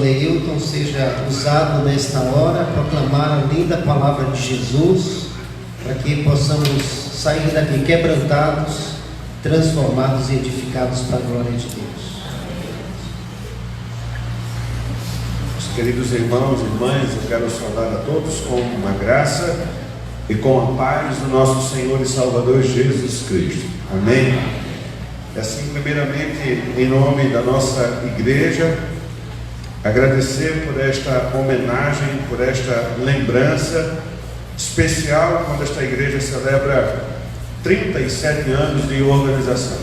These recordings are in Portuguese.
Leilton seja usado nesta hora a proclamar a linda palavra de Jesus, para que possamos sair daqui quebrantados, transformados e edificados para a glória de Deus. Queridos irmãos e irmãs, eu quero saudar a todos com uma graça e com a paz do nosso Senhor e Salvador Jesus Cristo. Amém? E assim, primeiramente, em nome da nossa igreja, agradecer por esta homenagem, por esta lembrança especial, quando esta igreja celebra 37 anos de organização.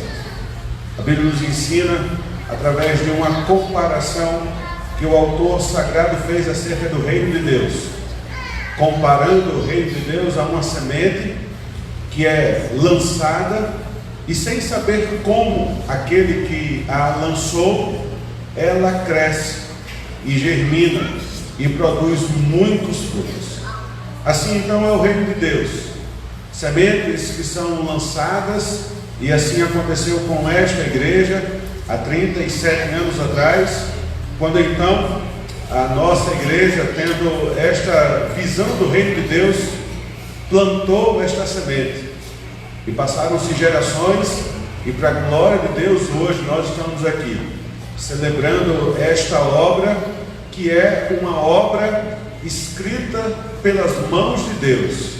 A Bíblia nos ensina, através de uma comparação que o autor sagrado fez acerca do reino de Deus, comparando o reino de Deus a uma semente que é lançada e, sem saber como aquele que a lançou, ela cresce e germina e produz muitos frutos. Assim então é o reino de Deus, sementes que são lançadas, e assim aconteceu com esta igreja há 37 anos atrás, quando então a nossa igreja, tendo esta visão do reino de Deus, plantou esta semente. E passaram-se gerações, e para a glória de Deus, hoje nós estamos aqui, celebrando esta obra, que é uma obra escrita pelas mãos de Deus,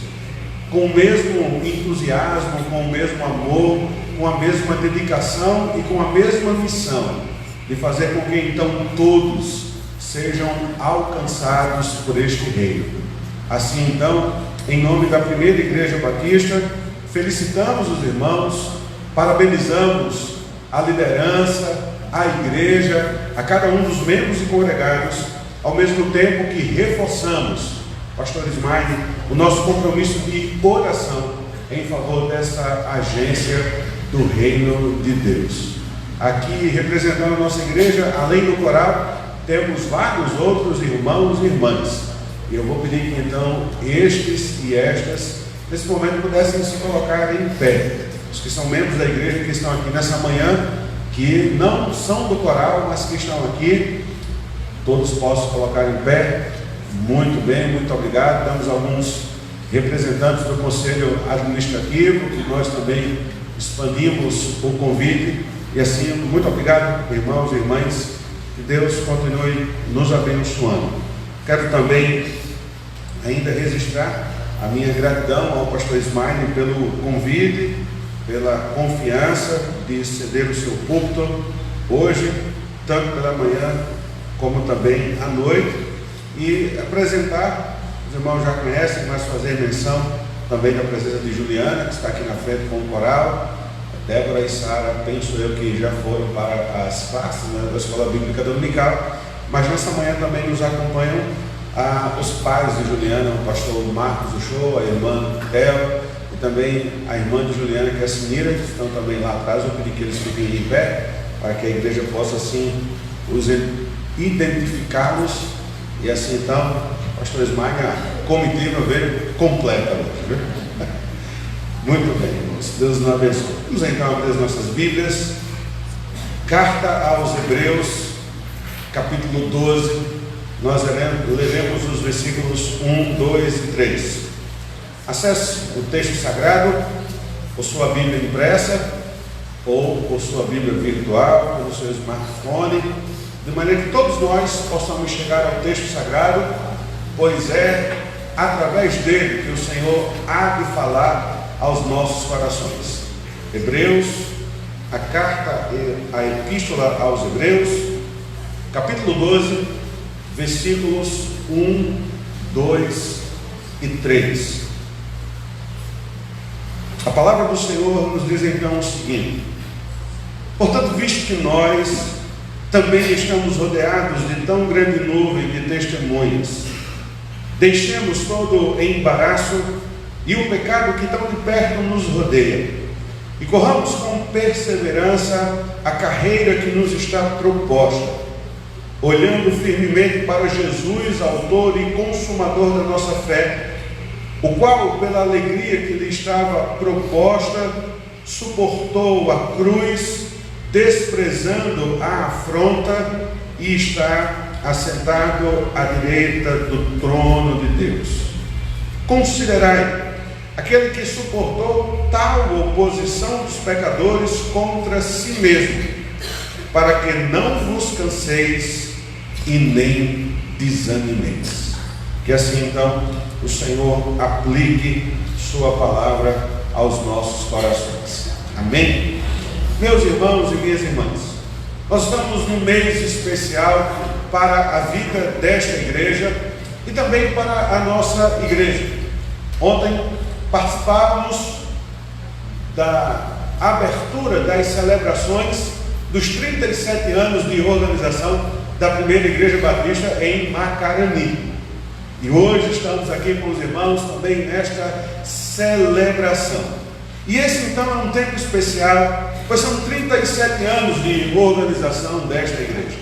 com o mesmo entusiasmo, com o mesmo amor, com a mesma dedicação e com a mesma missão, de fazer com que então todos sejam alcançados por este reino. Assim então, em nome da primeira igreja batista, felicitamos os irmãos, parabenizamos a liderança, a igreja, a cada um dos membros e congregados, ao mesmo tempo que reforçamos, pastor Ismael, o nosso compromisso de oração em favor dessa agência do reino de Deus. Aqui, representando a nossa igreja, além do coral, temos vários outros irmãos e irmãs. E eu vou pedir que então estes e estas, nesse momento, pudessem se colocar em pé. Os que são membros da igreja que estão aqui nessa manhã, que não são do coral, mas que estão aqui, todos possam colocar em pé. Muito bem, muito obrigado. Temos alguns representantes do Conselho Administrativo, que nós também expandimos o convite. E assim, muito obrigado, irmãos e irmãs, que Deus continue nos abençoando. Quero também ainda registrar a minha gratidão ao pastor Ismael pelo convite, pela confiança de ceder o seu púlpito hoje, tanto pela manhã como também à noite, e apresentar, os irmãos já conhecem, mas fazer menção também da presença de Juliana, que está aqui na frente com o coral. Débora e Sara, penso eu que já foram para as classes, né, da Escola Bíblica Dominical, mas nessa manhã também nos acompanham os pais de Juliana, o pastor Marcos Uchoa, a irmã Theo, e também a irmã de Juliana, que é a Sinira, que estão também lá atrás. Eu pedi que eles fiquem em pé, para que a igreja possa assim os identificá-los, e assim então, pastor Ismael, a comitiva veio completa hoje, viu? Muito bem, irmãos. Deus nos abençoe. Vamos então abrir as nossas Bíblias. Carta aos Hebreus, capítulo 12. Nós leremos os versículos 1, 2 e 3. Acesse o texto sagrado, ou sua Bíblia impressa, ou por sua Bíblia virtual, pelo seu smartphone, de maneira que todos nós possamos chegar ao texto sagrado, pois é através dele que o Senhor há de falar aos nossos corações. Hebreus, a carta, a epístola aos Hebreus, capítulo 12, versículos 1, 2 e 3. A palavra do Senhor nos diz então o seguinte: portanto, visto que nós também estamos rodeados de tão grande nuvem de testemunhas, deixemos todo o embaraço e o pecado que tão de perto nos rodeia, e corramos com perseverança a carreira que nos está proposta, olhando firmemente para Jesus, autor e consumador da nossa fé, o qual, pela alegria que lhe estava proposta, suportou a cruz, desprezando a afronta, e está assentado à direita do trono de Deus. Considerai aquele que suportou tal oposição dos pecadores contra si mesmo, para que não vos canseis e nem desanimeis. Que assim então o Senhor aplique sua palavra aos nossos corações. Amém? Meus irmãos e minhas irmãs, nós estamos num mês especial para a vida desta igreja e também para a nossa igreja. Ontem participávamos da abertura das celebrações dos 37 anos de organização da primeira igreja batista em Macarani. E hoje estamos aqui com os irmãos também nesta celebração. E esse então é um tempo especial, pois são 37 anos de organização desta igreja.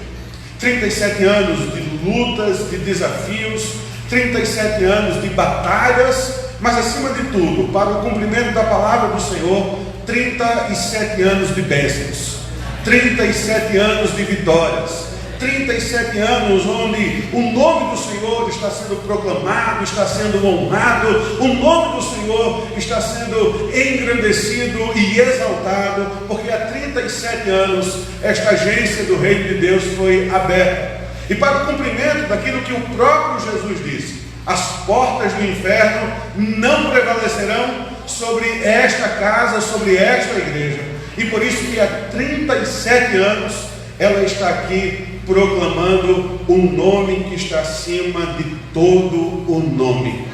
37 anos de lutas, de desafios, 37 anos de batalhas, mas acima de tudo, para o cumprimento da palavra do Senhor, 37 anos de bênçãos, 37 anos de vitórias, 37 anos onde o nome do Senhor está sendo proclamado, está sendo honrado, o nome do Senhor está sendo engrandecido e exaltado, porque há 37 anos esta agência do Reino de Deus foi aberta. E para o cumprimento daquilo que o próprio Jesus disse: as portas do inferno não prevalecerão sobre esta casa, sobre esta igreja. E por isso que há 37 anos ela está aqui proclamando o nome que está acima de todo o nome.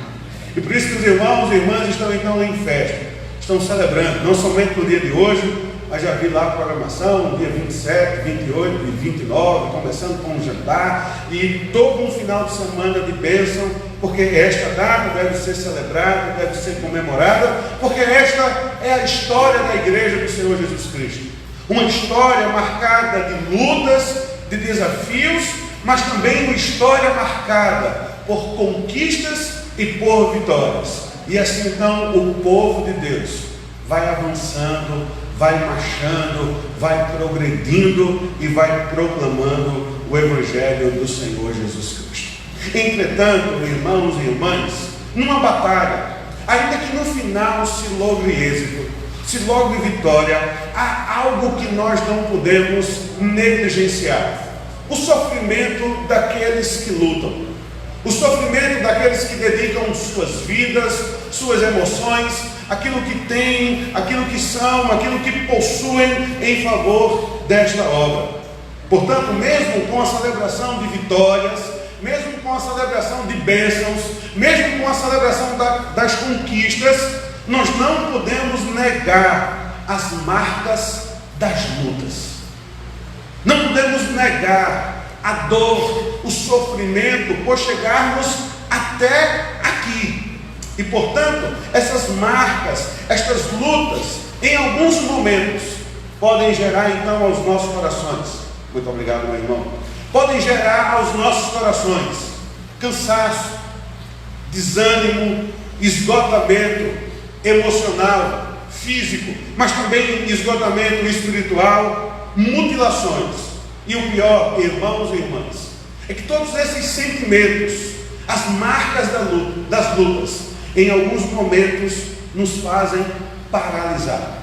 E por isso que os irmãos e irmãs estão então em festa, estão celebrando, não somente no dia de hoje, mas já vi lá a programação, dia 27, 28 e 29, começando com um jantar e todo um final de semana de bênção, porque esta data deve ser celebrada, deve ser comemorada, porque esta é a história da igreja do Senhor Jesus Cristo. Uma história marcada de lutas, de desafios, mas também uma história marcada por conquistas e por vitórias. E assim então o povo de Deus vai avançando, vai marchando, vai progredindo e vai proclamando o Evangelho do Senhor Jesus Cristo. Entretanto, irmãos e irmãs, numa batalha, ainda que no final se logre êxito, se logre vitória, há algo que nós não podemos negligenciar: o sofrimento daqueles que lutam, o sofrimento daqueles que dedicam suas vidas, suas emoções, aquilo que têm, aquilo que são, aquilo que possuem em favor desta obra. Portanto, mesmo com a celebração de vitórias, mesmo com a celebração de bênçãos, mesmo com a celebração das conquistas, nós não podemos negar as marcas das lutas. Não podemos negar a dor, o sofrimento, por chegarmos até aqui. E portanto, essas marcas, estas lutas, em alguns momentos, podem gerar então aos nossos corações, muito obrigado, meu irmão, podem gerar aos nossos corações cansaço, desânimo, esgotamento emocional, físico, mas também esgotamento espiritual, mutilações. E o pior, irmãos e irmãs, é que todos esses sentimentos, as marcas das lutas, em alguns momentos nos fazem paralisar.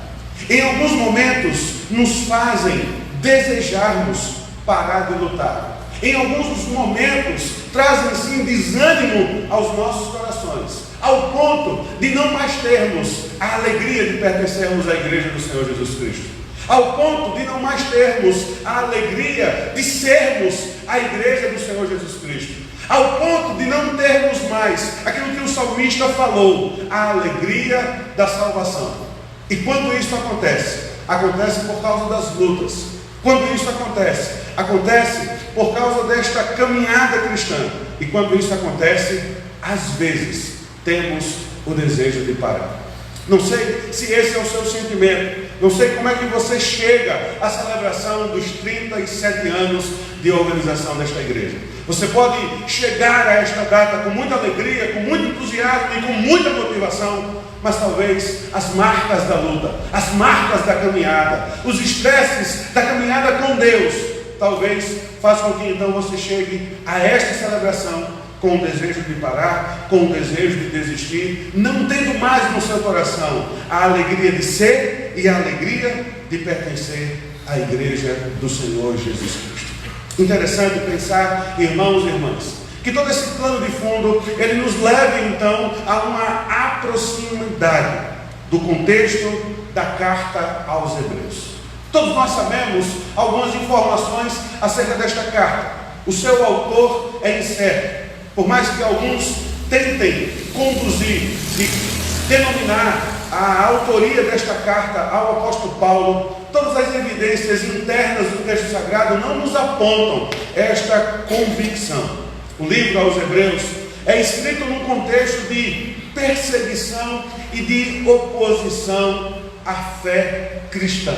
Em alguns momentos nos fazem desejarmos parar de lutar. Em alguns momentos trazem sim desânimo aos nossos corações, ao ponto de não mais termos a alegria de pertencermos à igreja do Senhor Jesus Cristo, ao ponto de não mais termos a alegria de sermos a igreja do Senhor Jesus Cristo, ao ponto de não termos mais aquilo que o salmista falou, a alegria da salvação. E quando isso acontece, acontece por causa das lutas. Quando isso acontece, acontece por causa desta caminhada cristã. E quando isso acontece, às vezes temos o desejo de parar. Não sei se esse é o seu sentimento, não sei como é que você chega à celebração dos 37 anos de organização desta igreja. Você pode chegar a esta data com muita alegria, com muito entusiasmo e com muita motivação, mas talvez as marcas da luta, as marcas da caminhada, os estresses da caminhada com Deus, talvez faz com que então você chegue a esta celebração com o desejo de parar, com o desejo de desistir, não tendo mais no seu coração a alegria de ser e a alegria de pertencer à igreja do Senhor Jesus Cristo. Interessante pensar, irmãos e irmãs, que todo esse plano de fundo, ele nos leva então a uma aproximidade do contexto da carta aos Hebreus. Todos nós sabemos algumas informações acerca desta carta. O seu autor é incerto. Por mais que alguns tentem conduzir e denominar a autoria desta carta ao apóstolo Paulo, todas as evidências internas do texto sagrado não nos apontam esta convicção. O livro aos Hebreus é escrito num contexto de perseguição e de oposição à fé cristã.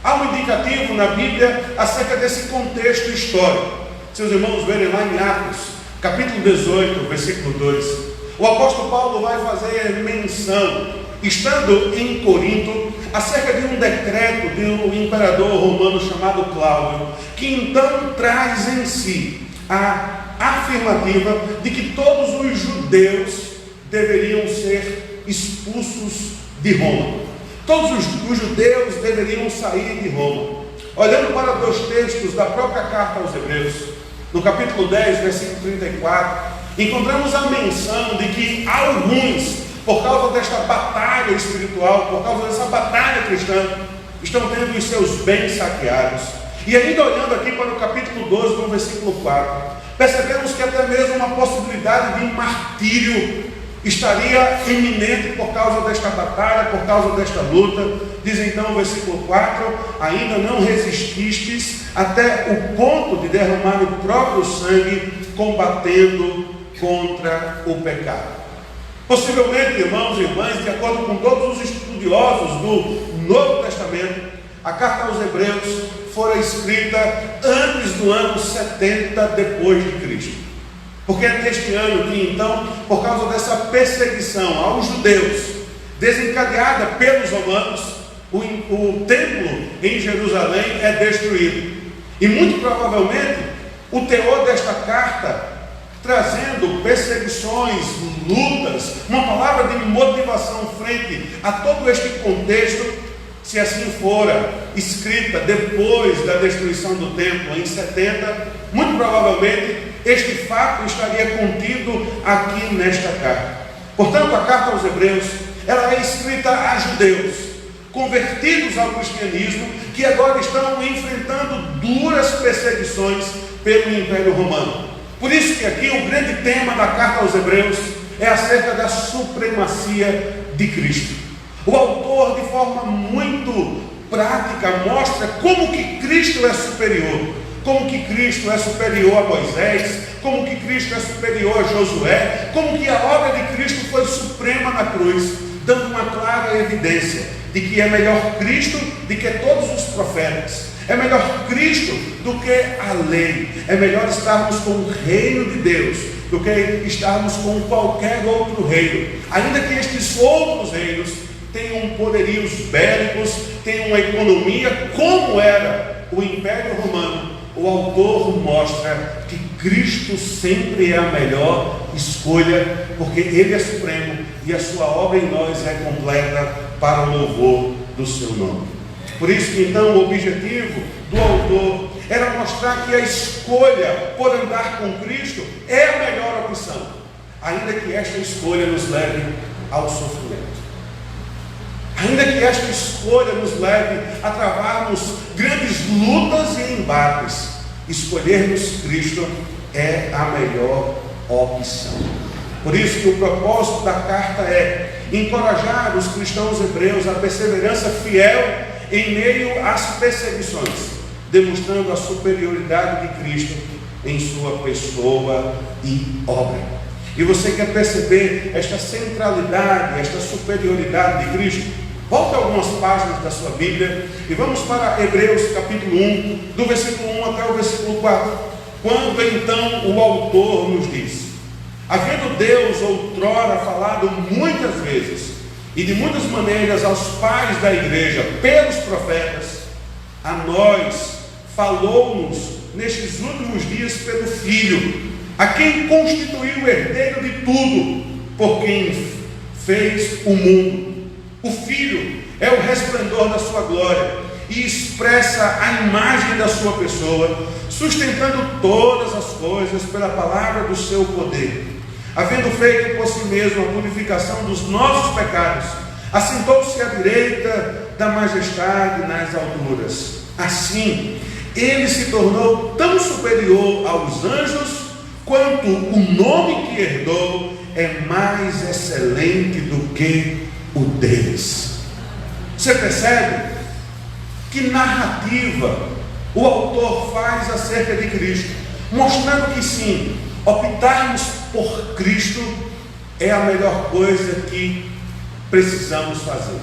Há um indicativo na Bíblia acerca desse contexto histórico. Se os irmãos verem lá em Atos, capítulo 18, versículo 2, o apóstolo Paulo vai fazer menção, estando em Corinto, acerca de um decreto de um imperador romano chamado Cláudio, que então traz em si a afirmativa de que todos os judeus deveriam ser expulsos de Roma. Todos os judeus deveriam sair de Roma. Olhando para dois textos da própria carta aos Hebreus, no capítulo 10, versículo 34, encontramos a menção de que alguns, por causa desta batalha espiritual, por causa dessa batalha cristã, estão tendo os seus bens saqueados. E ainda olhando aqui para o capítulo 12, no versículo 4, percebemos que até mesmo uma possibilidade de martírio estaria iminente por causa desta batalha, por causa desta luta. Diz então o versículo 4, ainda não resististes até o ponto de derramar o próprio sangue, combatendo contra o pecado. Possivelmente, irmãos e irmãs, de acordo com todos os estudiosos do Novo Testamento, a carta aos Hebreus fora escrita antes do ano 70 depois de Cristo. Porque é neste ano que então, por causa dessa perseguição aos judeus, desencadeada pelos romanos, o templo em Jerusalém é destruído. E muito provavelmente, o teor desta carta, trazendo perseguições, lutas, uma palavra de motivação frente a todo este contexto, se assim fora escrita depois da destruição do templo em 70, muito provavelmente este fato estaria contido aqui nesta carta. Portanto, a carta aos Hebreus, ela é escrita a judeus convertidos ao cristianismo, que agora estão enfrentando duras perseguições pelo Império Romano. Por isso que aqui o grande tema da carta aos Hebreus é acerca da supremacia de Cristo. O autor, de forma muito prática, mostra como que Cristo é superior. Como que Cristo é superior a Moisés, como que Cristo é superior a Josué, como que a obra de Cristo foi suprema na cruz, dando uma clara evidência de que é melhor Cristo do que todos os profetas, é melhor Cristo do que a lei, é melhor estarmos com o reino de Deus do que estarmos com qualquer outro reino, ainda que estes outros reinos tenham poderios bélicos, tenham uma economia como era o Império Romano. O autor mostra que Cristo sempre é a melhor escolha, porque Ele é supremo e a sua obra em nós é completa para o louvor do seu nome. Por isso que então o objetivo do autor era mostrar que a escolha por andar com Cristo é a melhor opção, ainda que esta escolha nos leve ao sofrimento. Ainda que esta escolha nos leve a travarmos grandes lutas e embates, escolhermos Cristo é a melhor opção. Por isso que o propósito da carta é encorajar os cristãos hebreus à perseverança fiel em meio às perseguições, demonstrando a superioridade de Cristo em sua pessoa e obra. E você quer perceber esta centralidade, esta superioridade de Cristo? Volte algumas páginas da sua Bíblia e vamos para Hebreus capítulo 1, do versículo 1 até o versículo 4. Quando então o autor nos diz: havendo Deus outrora falado muitas vezes e de muitas maneiras aos pais da igreja pelos profetas, a nós falou-nos nestes últimos dias pelo Filho, a quem constituiu o herdeiro de tudo, por quem fez o mundo. O Filho é o resplendor da sua glória e expressa a imagem da sua pessoa, sustentando todas as coisas pela palavra do seu poder. Havendo feito por si mesmo a purificação dos nossos pecados, assentou-se à direita da majestade nas alturas. Assim, ele se tornou tão superior aos anjos, quanto o nome que herdou é mais excelente do que o deles. Você percebe que narrativa o autor faz acerca de Cristo, mostrando que sim, optarmos por Cristo é a melhor coisa que precisamos fazer.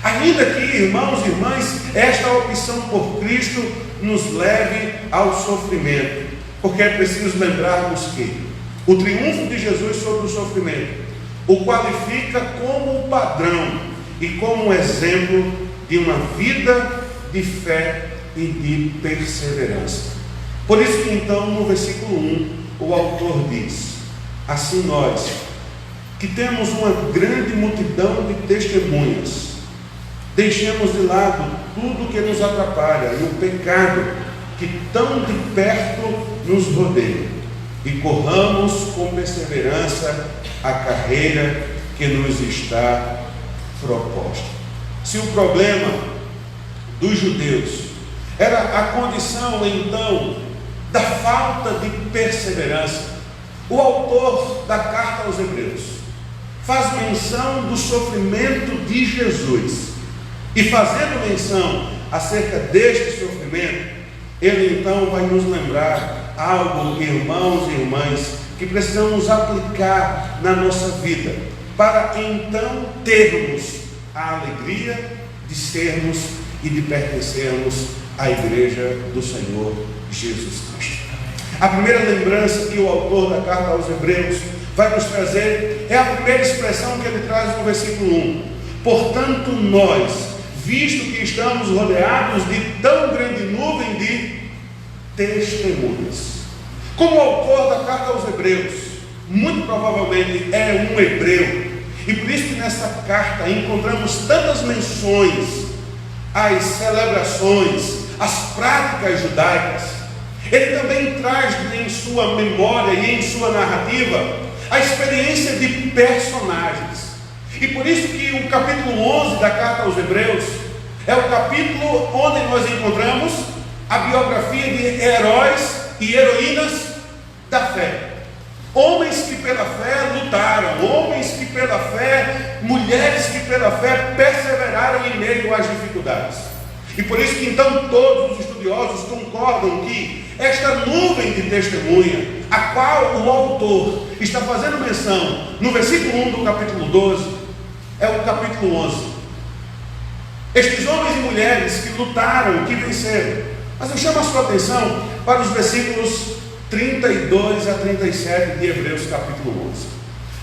Ainda que, irmãos e irmãs, esta opção por Cristo nos leve ao sofrimento, porque é preciso lembrarmos que o triunfo de Jesus sobre o sofrimento o qualifica como padrão e como exemplo de uma vida de fé e de perseverança. Por isso que então no versículo 1 o autor diz: assim nós, que temos uma grande multidão de testemunhas, deixemos de lado tudo que nos atrapalha e o pecado que tão de perto nos rodeia, e corramos com perseverança a carreira que nos está proposta. Se o problema dos judeus era a condição então da falta de perseverança, o autor da carta aos Hebreus faz menção do sofrimento de Jesus, e fazendo menção acerca deste sofrimento, ele então vai nos lembrar algo, irmãos e irmãs, que precisamos aplicar na nossa vida, para então termos a alegria de sermos e de pertencermos à igreja do Senhor Jesus Cristo. A primeira lembrança que o autor da carta aos Hebreus vai nos trazer é a primeira expressão que ele traz no versículo 1. Portanto, nós, visto que estamos rodeados de tão grande nuvem de testemunhas. Como o autor da carta aos Hebreus, muito provavelmente é um hebreu, e por isso que nessa carta encontramos tantas menções às celebrações, às práticas judaicas. Ele também traz em sua memória e em sua narrativa a experiência de personagens. E por isso que o capítulo 11 da carta aos Hebreus é o capítulo onde nós encontramos a biografia de heróis e heroínas da fé. Homens que pela fé lutaram, homens que pela fé, mulheres que pela fé perseveraram em meio às dificuldades. E por isso que então todos os estudiosos concordam que esta nuvem de testemunha, a qual o autor está fazendo menção no versículo 1 do capítulo 12, é o capítulo 11. Estes homens e mulheres que lutaram, que venceram. Mas eu chamo a sua atenção para os versículos 32 a 37 de Hebreus capítulo 11.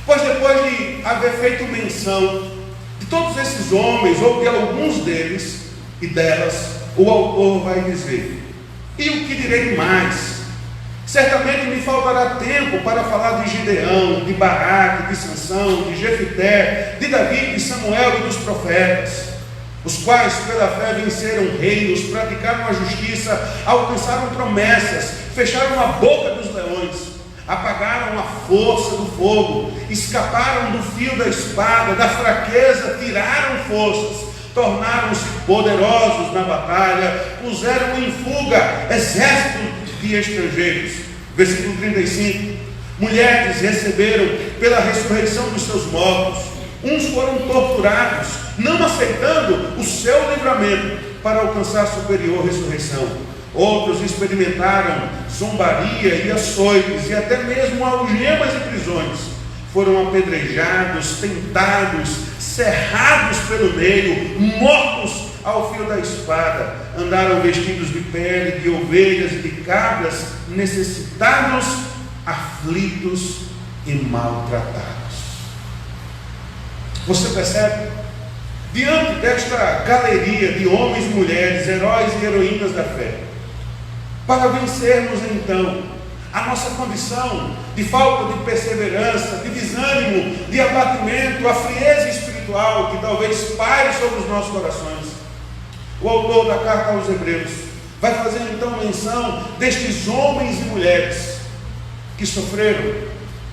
Pois depois de haver feito menção de todos esses homens, ou de alguns deles e delas, o autor vai dizer: e o que direi mais? Certamente me faltará tempo para falar de Gideão, de Baraque, de Sansão, de Jefité, de Davi, de Samuel e dos profetas, os quais pela fé venceram reinos, praticaram a justiça, alcançaram promessas, fecharam a boca dos leões, apagaram a força do fogo, escaparam do fio da espada, da fraqueza tiraram forças, tornaram-se poderosos na batalha, puseram em fuga exército de estrangeiros. Versículo 35: mulheres receberam pela ressurreição dos seus mortos, uns foram torturados, não aceitando o seu livramento para alcançar superior ressurreição. Outros experimentaram zombaria e açoites e até mesmo algemas e prisões. Foram apedrejados, tentados, cerrados pelo meio, mortos ao fio da espada. Andaram vestidos de pele de ovelhas e de cabras, necessitados, aflitos e maltratados. Você percebe? Diante desta galeria de homens e mulheres, heróis e heroínas da fé, para vencermos então a nossa condição de falta de perseverança, de desânimo, de abatimento, a frieza espiritual que talvez paire sobre os nossos corações. O autor da carta aos Hebreus vai fazer então menção destes homens e mulheres que sofreram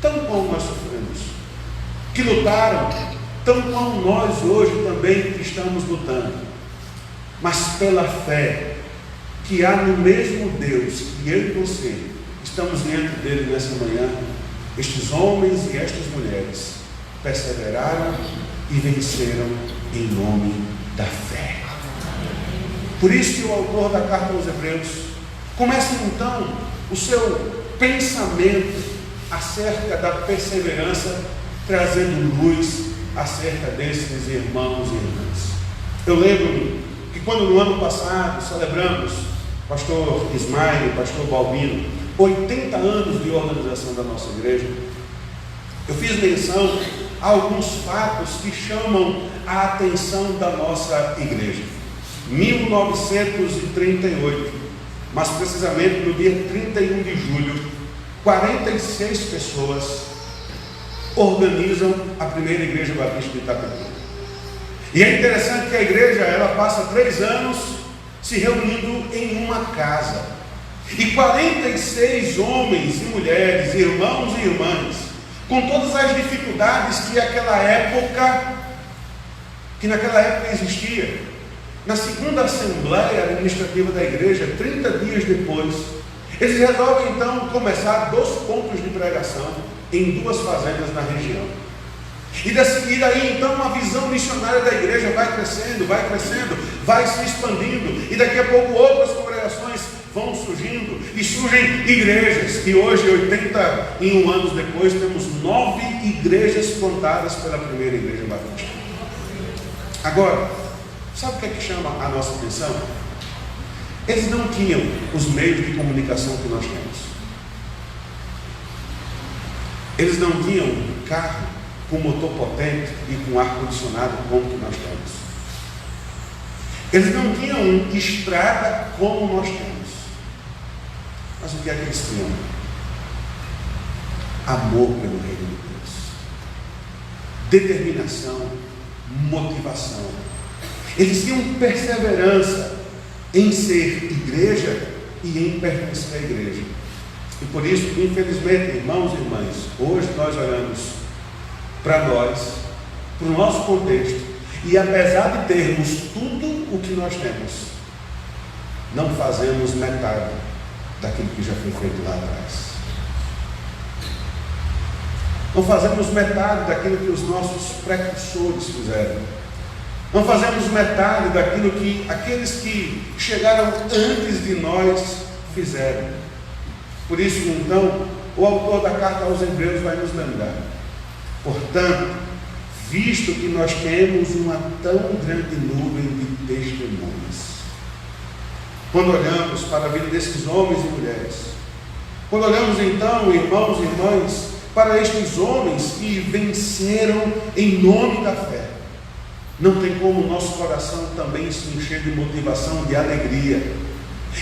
tão como nós sofremos, que lutaram tão como nós hoje também estamos lutando, mas pela fé que há no mesmo Deus que eu e você estamos diante dele nessa manhã, estes homens e estas mulheres perseveraram e venceram em nome da fé. Por isso que o autor da carta aos Hebreus começa então o seu pensamento acerca da perseverança, trazendo luz acerca desses irmãos e irmãs. Eu lembro que quando no ano passado celebramos, pastor Ismael e pastor Balbino, 80 anos de organização da nossa igreja, eu fiz menção a alguns fatos que chamam a atenção da nossa igreja. 1938, mas precisamente no dia 31 de julho, 46 pessoas organizam a primeira igreja batista de Itapevi. E é interessante que a igreja, ela passa 3 anos se reunindo em uma casa. E 46 homens e mulheres, irmãos e irmãs, com todas as dificuldades que naquela época existia. Na segunda assembleia administrativa da igreja, 30 dias depois, eles resolvem então começar 2 pontos de pregação em 2 fazendas na região. E daí então uma visão missionária da igreja vai crescendo, vai se expandindo, e daqui a pouco outras congregações vão surgindo, e surgem igrejas, e hoje, 81 anos depois, temos 9 igrejas plantadas pela primeira igreja batista. Agora, sabe o que é que chama a nossa atenção? Eles não tinham os meios de comunicação que nós temos. Eles não tinham carro com motor potente e com ar-condicionado como que nós temos. Eles não tinham estrada como nós temos. Mas o que é que eles tinham? Amor pelo reino de Deus, determinação, motivação. Eles tinham perseverança em ser igreja e em pertencer à igreja. E por isso, infelizmente, irmãos e irmãs, hoje nós olhamos para nós, para o nosso contexto, e apesar de termos tudo o que nós temos, não fazemos metade daquilo que já foi feito lá atrás. Não fazemos metade daquilo que os nossos precursores fizeram. Não fazemos metade daquilo que aqueles que chegaram antes de nós fizeram. Por isso, então, o autor da carta aos Hebreus vai nos lembrar: portanto, visto que nós temos uma tão grande nuvem de testemunhas, quando olhamos para a vida desses homens e mulheres, quando olhamos então, irmãos e irmãs, para estes homens que venceram em nome da fé, não tem como o nosso coração também se encher de motivação, de alegria,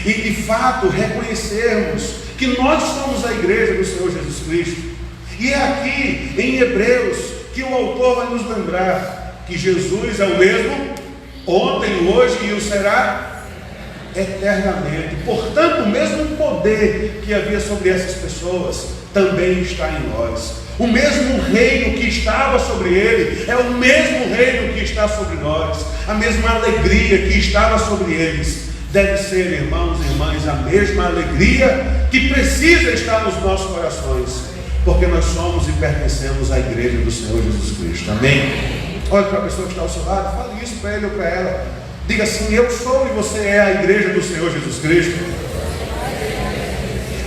e de fato reconhecermos que nós somos a igreja do Senhor Jesus Cristo. E é aqui em Hebreus que o autor vai nos lembrar que Jesus é o mesmo ontem, hoje e o será eternamente. Portanto, o mesmo poder que havia sobre essas pessoas também está em nós. O mesmo reino que estava sobre ele é o mesmo reino que está sobre nós. A mesma alegria que estava sobre eles deve ser, irmãos e irmãs, a mesma alegria que precisa estar nos nossos corações, porque nós somos e pertencemos à igreja do Senhor Jesus Cristo. Amém? Olhe para a pessoa que está ao seu lado, fale isso para ele ou para ela. Diga assim: eu sou e você é a igreja do Senhor Jesus Cristo.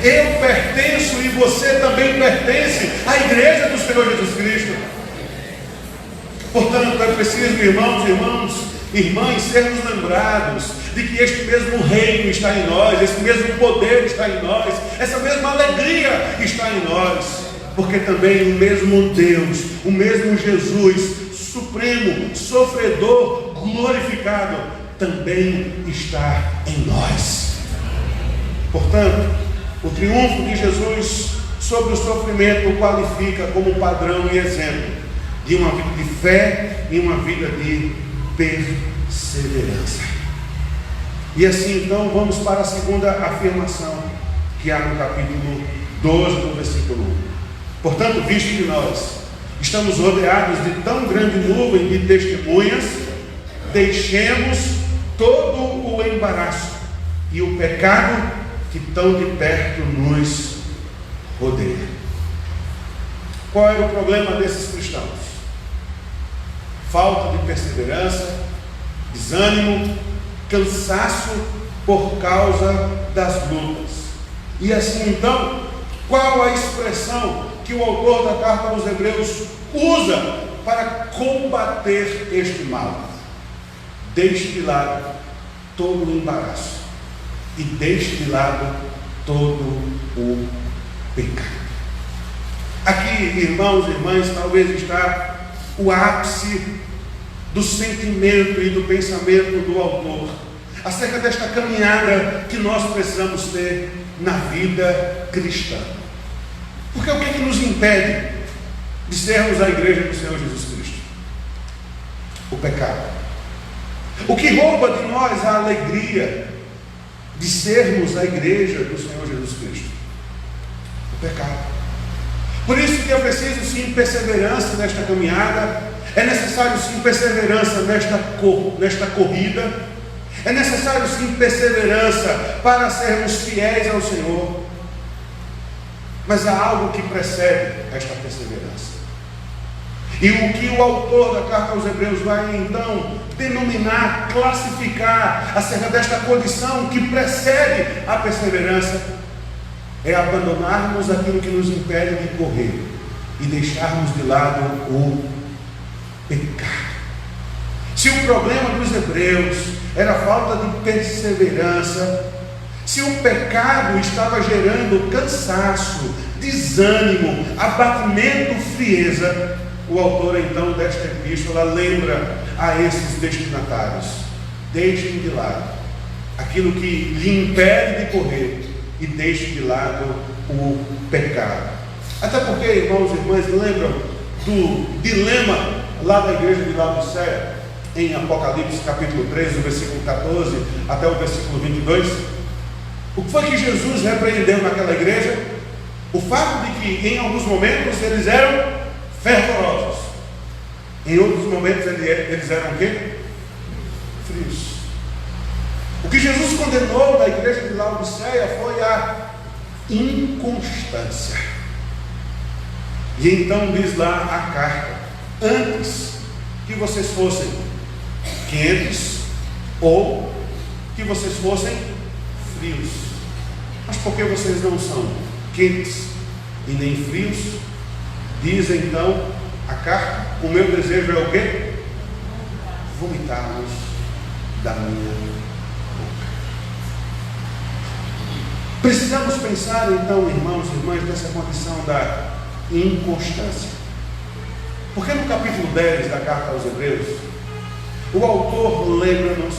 Eu pertenço e você também pertence à igreja do Senhor Jesus Cristo. Portanto, é preciso, irmãos e irmãs, sermos lembrados de que este mesmo reino está em nós, esse mesmo poder está em nós, essa mesma alegria está em nós, porque também o mesmo Deus, o mesmo Jesus, supremo, sofredor, glorificado, também está em nós. Portanto, o triunfo de Jesus sobre o sofrimento o qualifica como padrão e exemplo de uma vida de fé e uma vida de perseverança. E assim, então, vamos para a segunda afirmação que há no capítulo 12, no versículo 1. Portanto, visto que nós estamos rodeados de tão grande nuvem de testemunhas, deixemos todo o embaraço e o pecado que tão de perto nos rodeia. Qual era o problema desses cristãos? Falta de perseverança, desânimo, cansaço por causa das lutas. E assim então, qual a expressão que o autor da carta aos Hebreus usa para combater este mal? Deixe de lado todo o embaraço e deixe de lado todo o pecado. Aqui, irmãos e irmãs, talvez está o ápice do sentimento e do pensamento do autor acerca desta caminhada que nós precisamos ter na vida cristã. Porque o que é que nos impede de sermos a igreja do Senhor Jesus Cristo? O pecado. O que rouba de nós a alegria de sermos a igreja do Senhor Jesus Cristo? O pecado. Por isso que é preciso sim perseverança nesta caminhada, é necessário sim perseverança nesta corrida, é necessário sim perseverança para sermos fiéis ao Senhor. Mas há algo que precede esta perseverança. E o que o autor da carta aos Hebreus vai então denominar, classificar acerca desta condição que precede a perseverança é abandonarmos aquilo que nos impede de correr e deixarmos de lado o pecado. Se o problema dos hebreus era a falta de perseverança, se o pecado estava gerando cansaço, desânimo, abatimento, frieza, o autor então desta epístola lembra a esses destinatários: deixem de lado aquilo que lhe impede de correr e deixem de lado o pecado. Até porque, irmãos e irmãs, lembram do dilema lá da igreja de Laodiceia, em Apocalipse capítulo 3, do versículo 14 até o versículo 22? O que foi que Jesus repreendeu naquela igreja? O fato de que em alguns momentos eles eram fervorosos, em outros momentos eles eram o quê? Frios. O que Jesus condenou na igreja de Laodiceia foi a inconstância. E então diz lá a carta: antes que vocês fossem quentes ou que vocês fossem frios. Mas por que vocês não são quentes e nem frios? Diz então a carta: o meu desejo é o quê? Vomitá-los da minha boca. Precisamos pensar então, irmãos e irmãs, nessa condição da inconstância. Porque no capítulo 10 da carta aos Hebreus, o autor lembra-nos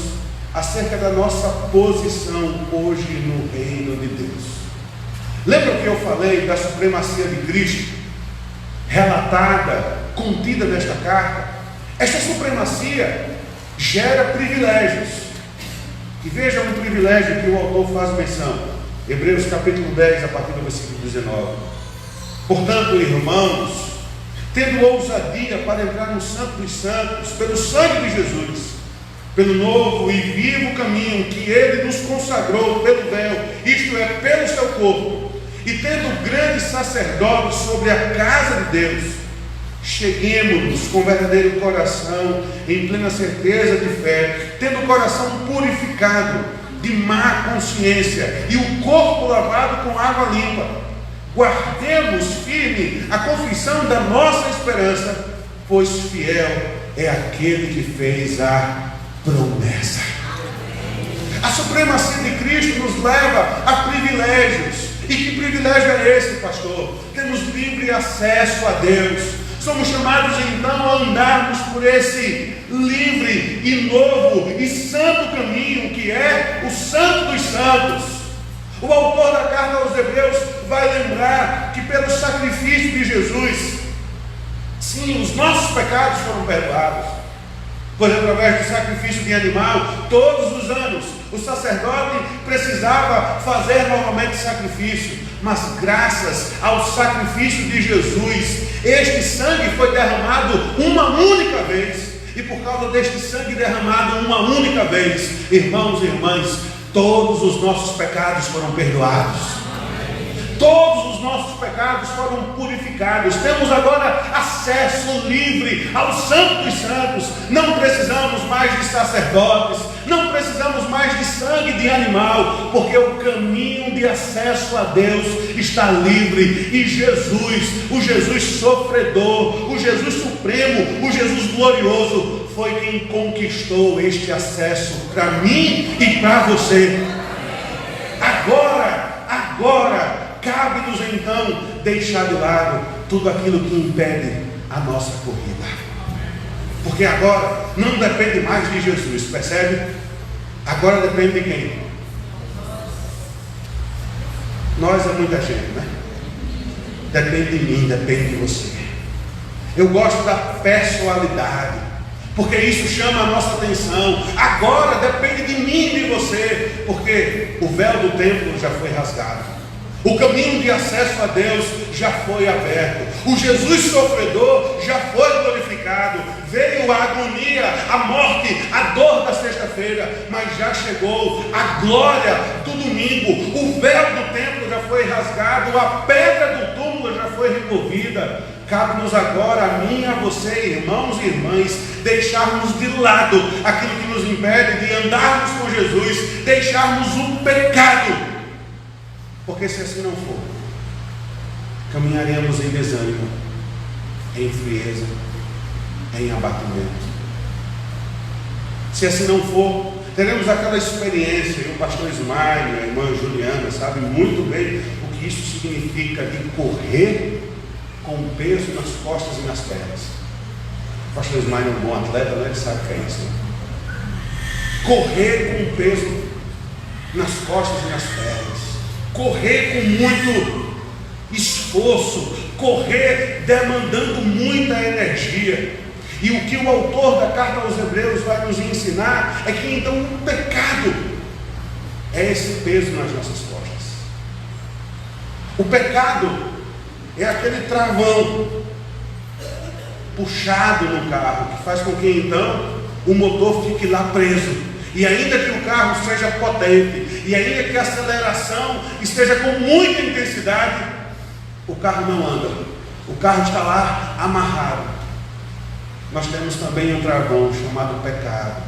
acerca da nossa posição hoje no reino de Deus. Lembra que eu falei da supremacia de Cristo, relatada, contida nesta carta? Esta supremacia gera privilégios. E veja um privilégio que o autor faz menção. Hebreus capítulo 10, a partir do versículo 19. Portanto, irmãos, tendo ousadia para entrar no Santo dos Santos, pelo sangue de Jesus, pelo novo e vivo caminho que Ele nos consagrou pelo véu, isto é, pelo seu corpo, e tendo grande sacerdote sobre a casa de Deus, cheguemos-nos com verdadeiro coração, em plena certeza de fé, tendo o coração purificado de má consciência e o corpo lavado com água limpa. Guardemos firme a confissão da nossa esperança, pois fiel é aquele que fez a promessa. A supremacia de Cristo nos leva a privilégios. E que privilégio é esse, pastor? Temos livre acesso a Deus. Somos chamados então a andarmos por esse livre e novo e santo caminho que é o Santo dos Santos. O autor da carta aos Hebreus vai lembrar que pelo sacrifício de Jesus, sim, os nossos pecados foram perdoados, pois através do sacrifício de animal, todos os anos, o sacerdote precisava fazer novamente sacrifício, mas graças ao sacrifício de Jesus, este sangue foi derramado uma única vez, e por causa deste sangue derramado uma única vez, irmãos e irmãs, todos os nossos pecados foram perdoados. Todos os nossos pecados foram purificados. Temos agora acesso livre ao Santo dos Santos. Não precisamos mais de sacerdotes, não precisamos mais de sangue de animal, porque o caminho de acesso a Deus está livre. E Jesus, o Jesus sofredor, o Jesus supremo, o Jesus glorioso, foi quem conquistou este acesso para mim e para você. Agora, cabe-nos então deixar de lado tudo aquilo que impede a nossa corrida, porque agora não depende mais de Jesus, percebe? Agora depende de quem? Nós é muita gente, né? Depende de mim, depende de você. Eu gosto da pessoalidade, porque isso chama a nossa atenção. Agora depende de mim e de você, porque o véu do templo já foi rasgado. O caminho de acesso a Deus já foi aberto. O Jesus sofredor já foi glorificado. Veio a agonia, a morte, a dor da sexta-feira, mas já chegou a glória do domingo. O véu do templo já foi rasgado, a pedra do túmulo já foi removida. Cabe-nos agora, a mim e a você, irmãos e irmãs, deixarmos de lado aquilo que nos impede de andarmos com Jesus, deixarmos o pecado. Porque se assim não for, caminharemos em desânimo, em frieza, em abatimento. Se assim não for, teremos aquela experiência, e o pastor Ismael, a irmã Juliana, sabe muito bem o que isso significa de correr com peso nas costas e nas pernas. O pastor Ismael é um bom atleta, né? Ele sabe o que é isso. Né? Correr com peso nas costas e nas pernas. Correr com muito esforço, correr demandando muita energia. E o que o autor da carta aos Hebreus vai nos ensinar é que então o pecado é esse peso nas nossas costas. O pecado é aquele travão puxado no carro, que faz com que então o motor fique lá preso. E ainda que o carro seja potente, e ainda que a aceleração esteja com muita intensidade, o carro não anda, o carro está lá amarrado. Nós temos também um travão chamado pecado.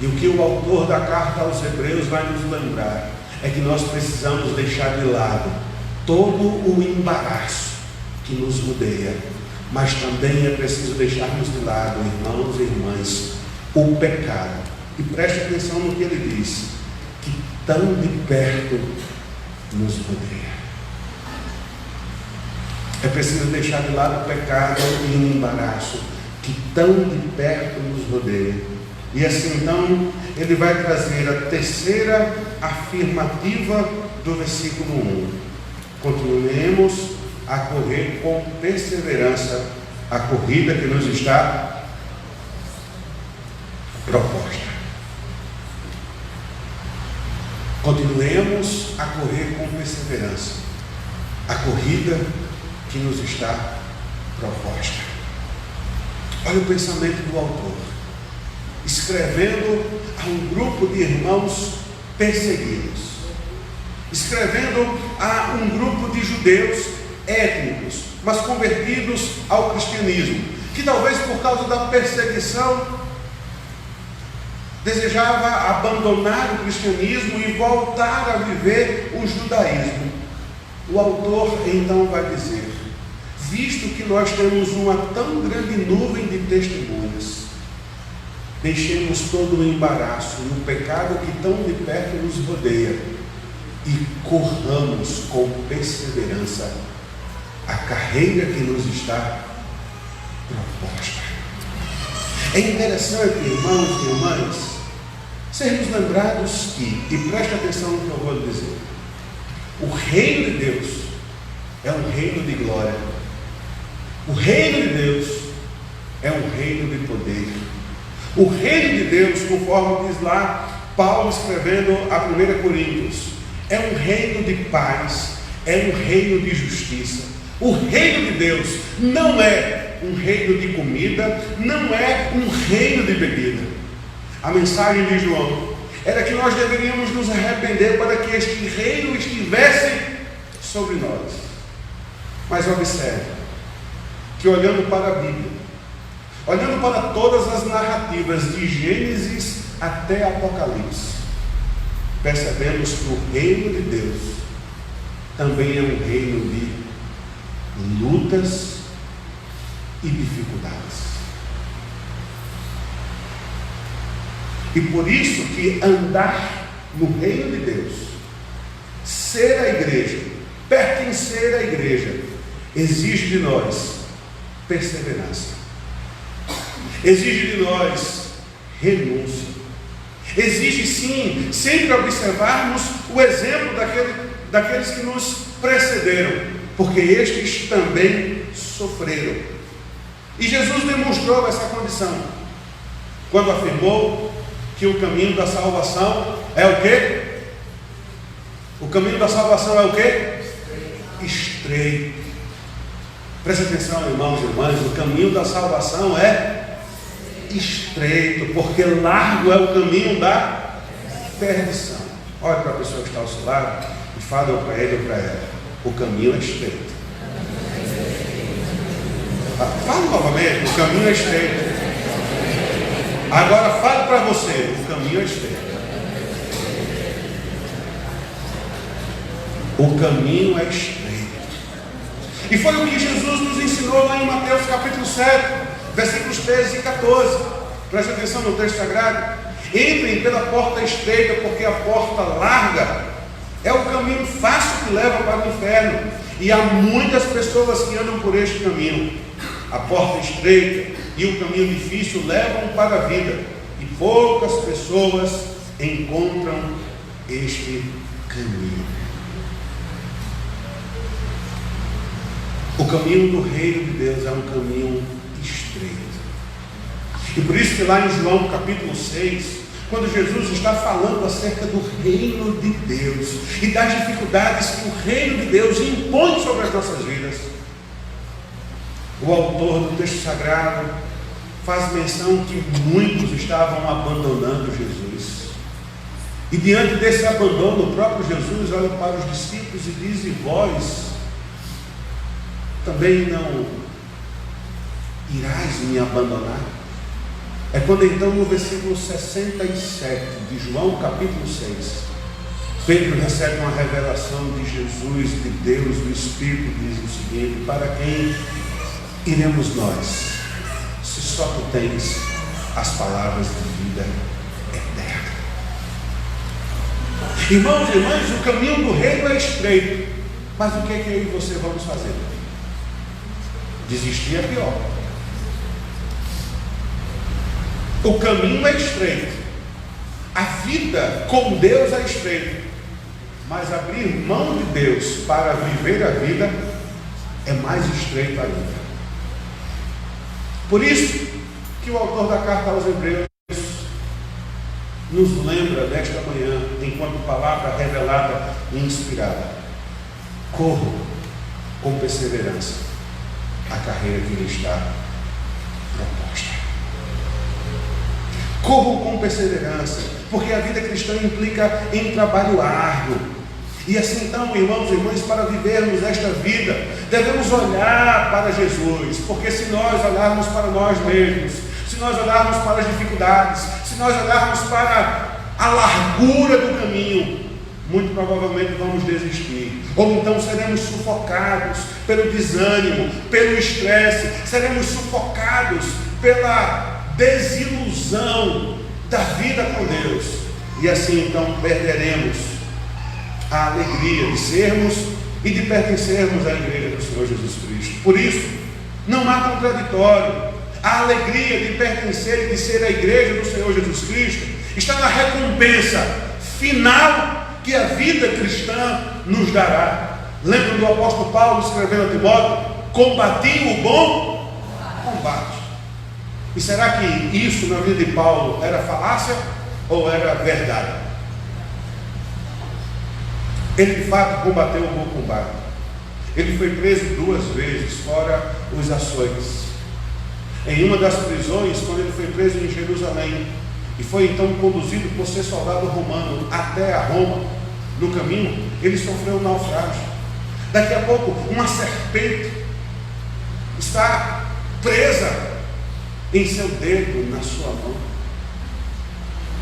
E o que o autor da carta aos Hebreus vai nos lembrar é que nós precisamos deixar de lado todo o embaraço que nos rodeia, mas também é preciso deixarmos de lado, irmãos e irmãs, o pecado. E preste atenção no que ele diz, que tão de perto nos rodeia. É preciso deixar de lado o pecado e o embaraço que tão de perto nos rodeia. E assim então ele vai trazer a terceira afirmativa do versículo 1. Continuemos a correr com perseverança a corrida que nos está proposta. Continuemos a correr com perseverança a corrida que nos está proposta. Olha o pensamento do autor, escrevendo a um grupo de irmãos perseguidos, escrevendo a um grupo de judeus étnicos, mas convertidos ao cristianismo, que talvez por causa da perseguição desejava abandonar o cristianismo e voltar a viver o judaísmo. O autor então vai dizer: visto que nós temos uma tão grande nuvem de testemunhas, deixemos todo o embaraço e o pecado que tão de perto nos rodeia e corramos com perseverança a carreira que nos está proposta. É interessante, irmãos e irmãs, sermos lembrados que, e preste atenção no que eu vou lhe dizer, o reino de Deus é um reino de glória. O reino de Deus é um reino de poder. O reino de Deus, conforme diz lá Paulo escrevendo a 1 Coríntios, é um reino de paz, é um reino de justiça. O reino de Deus não é um reino de comida, não é um reino de bebida. A mensagem de João era que nós deveríamos nos arrepender para que este reino estivesse sobre nós. Mas observe que, olhando para a Bíblia, olhando para todas as narrativas de Gênesis até Apocalipse, percebemos que o reino de Deus também é um reino de lutas e dificuldades. E por isso que andar no reino de Deus, ser a igreja, pertencer à igreja, exige de nós perseverança, exige de nós renúncia, exige sim sempre observarmos o exemplo daqueles que nos precederam, porque estes também sofreram. E Jesus demonstrou essa condição quando afirmou que o caminho da salvação é o quê? O caminho da salvação é o quê? Estreito. Preste atenção, irmãos e irmãs, o caminho da salvação é estreito, porque largo é o caminho da perdição. Olha para a pessoa que está ao seu lado e fala para ele ou para ela: o caminho é estreito. Fala novamente: o caminho é estreito. Agora fale para você: o caminho é estreito. O caminho é estreito. E foi o que Jesus nos ensinou lá em Mateus capítulo 7, versículos 13 e 14. Preste atenção no texto sagrado: entrem pela porta estreita, porque a porta larga é o caminho fácil que leva para o inferno, e há muitas pessoas que andam por este caminho. A porta estreita e o caminho difícil levam para a vida, e poucas pessoas encontram este caminho. O caminho do reino de Deus é um caminho estreito. E por isso que lá em João capítulo 6, quando Jesus está falando acerca do reino de Deus e das dificuldades que o reino de Deus impõe sobre as nossas vidas, o autor do texto sagrado faz menção que muitos estavam abandonando Jesus. E diante desse abandono, o próprio Jesus olha para os discípulos e diz: e vós também não irás me abandonar? É quando então no versículo 67 de João capítulo 6, Pedro recebe uma revelação de Jesus, de Deus, do Espírito, diz o seguinte: para quem iremos nós, se só tu tens as palavras de vida eterna? Irmãos e irmãs, o caminho do reino é estreito, mas o que é que eu e você vamos fazer? Desistir é pior. O caminho é estreito, a vida com Deus é estreita, mas abrir mão de Deus para viver a vida é mais estreito ainda. Por isso que o autor da carta aos Hebreus nos lembra nesta manhã, enquanto palavra revelada e inspirada: corram com perseverança a carreira que lhe está proposta. Corram com perseverança, porque a vida cristã implica em trabalho árduo. E assim então, irmãos e irmãs, para vivermos esta vida, devemos olhar para Jesus, porque se nós olharmos para nós mesmos, se nós olharmos para as dificuldades, se nós olharmos para a largura do caminho, muito provavelmente vamos desistir, ou então seremos sufocados pelo desânimo, pelo estresse, seremos sufocados pela desilusão da vida com Deus, e assim então perderemos a alegria de sermos e de pertencermos à igreja do Senhor Jesus Cristo. Por isso, não há contraditório. A alegria de pertencer e de ser a igreja do Senhor Jesus Cristo está na recompensa final que a vida cristã nos dará. Lembra do apóstolo Paulo escrevendo a Timóteo: combati o bom combate. E será que isso na vida de Paulo era falácia ou era verdade? Ele de fato combateu o bom combate. Ele foi preso 2 vezes, fora os açoites. Em uma das prisões, quando ele foi preso em Jerusalém, e foi então conduzido por ser soldado romano até a Roma, no caminho, ele sofreu um naufrágio. Daqui a pouco, uma serpente está presa em seu dedo, na sua mão.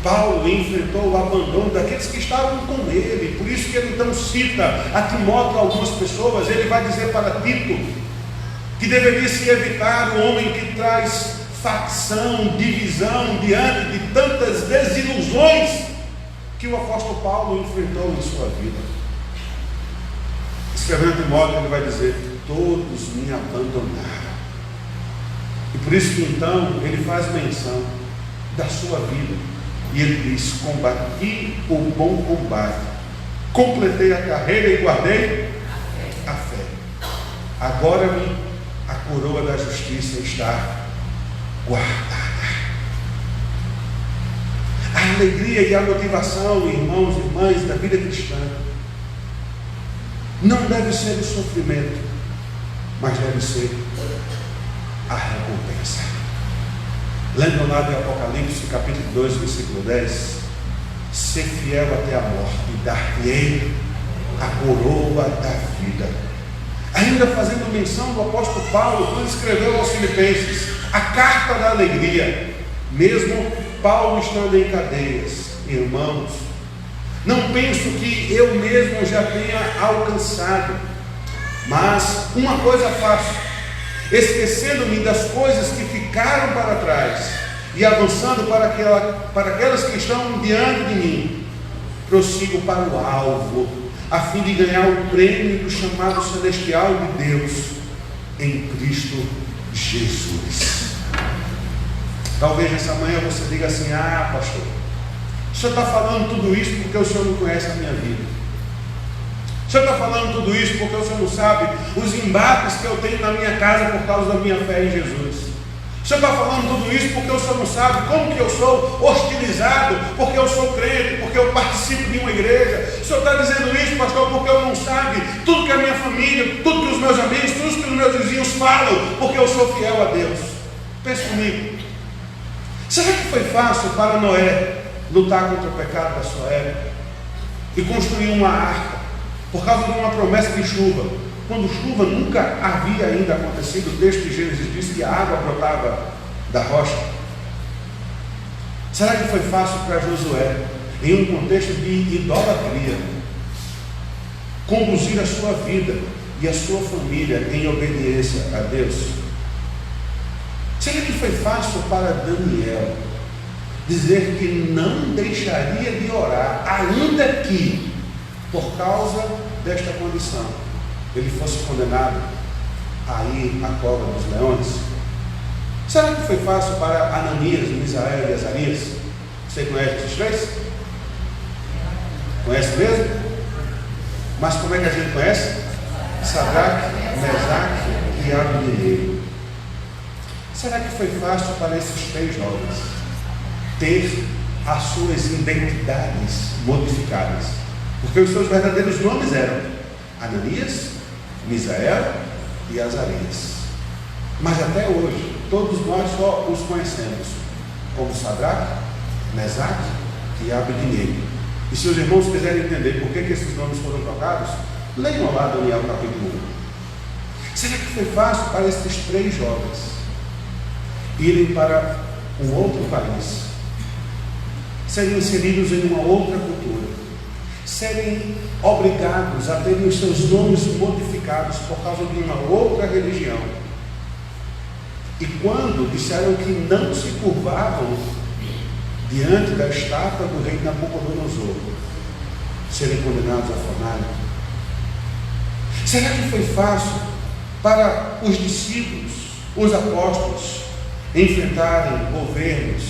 Paulo enfrentou o abandono daqueles que estavam com ele. Por isso que ele então cita a Timóteo algumas pessoas. Ele vai dizer para Tito que deveria se evitar o homem que traz facção, divisão, diante de tantas desilusões que o apóstolo Paulo enfrentou em sua vida. Escrevendo a Timóteo, ele vai dizer: todos me abandonaram. E por isso que então ele faz menção da sua vida. E ele diz: combati o bom combate, completei a carreira e guardei a fé. Agora a coroa da justiça está guardada. A alegria e a motivação, irmãos e irmãs, da vida cristã não deve ser o sofrimento, mas deve ser a recompensa. Lembram lá do Apocalipse, capítulo 2, versículo 10? Ser fiel até a morte, e dar-lhe a coroa da vida. Ainda fazendo menção do apóstolo Paulo, quando escreveu aos Filipenses a carta da alegria, mesmo Paulo estando em cadeias. Irmãos, não penso que eu mesmo já tenha alcançado, mas uma coisa faço, esquecendo-me das coisas que ficaram para trás e avançando para aquelas que estão diante de mim, prossigo para o alvo, a fim de ganhar o prêmio do chamado celestial de Deus em Cristo Jesus. Talvez nessa manhã você diga assim: ah, pastor, o senhor está falando tudo isso porque o senhor não conhece a minha vida. O senhor está falando tudo isso porque o senhor não sabe os embates que eu tenho na minha casa por causa da minha fé em Jesus. O senhor está falando tudo isso porque o senhor não sabe como que eu sou hostilizado, porque eu sou crente, porque eu participo de uma igreja. O senhor está dizendo isso, pastor, porque eu não sabe tudo que a minha família, tudo que os meus amigos, tudo que os meus vizinhos falam, porque eu sou fiel a Deus. Pense comigo. Será que foi fácil para Noé lutar contra o pecado da sua época e construir uma arca por causa de uma promessa de chuva, quando chuva nunca havia ainda acontecido? O texto de Gênesis diz que a água brotava da rocha. Será que foi fácil para Josué, em um contexto de idolatria, conduzir a sua vida e a sua família em obediência a Deus? Será que foi fácil para Daniel dizer que não deixaria de orar, ainda que, por causa desta condição, ele fosse condenado a ir à cova dos leões? Será que foi fácil para Ananias, Misael e Azarias? Você conhece esses três? Conhece mesmo? Mas como é que a gente conhece? Sadraque, Mesaque e Abednego. Será que foi fácil para esses 3 jovens ter as suas identidades modificadas? Porque os seus verdadeiros nomes eram Ananias, Misael e Azarias. Mas até hoje, todos nós só os conhecemos como Sadraque, Mesaque e Abednego. E se os irmãos quiserem entender por que esses nomes foram trocados, leiam lá Daniel capítulo 1. Será que foi fácil para esses 3 jovens irem para um outro país, serem inseridos em uma outra cultura, serem obrigados a terem os seus nomes modificados por causa de uma outra religião, e quando disseram que não se curvavam diante da estátua do rei Nabucodonosor, serem condenados à fornalha? Será que foi fácil para os discípulos, os apóstolos, enfrentarem governos,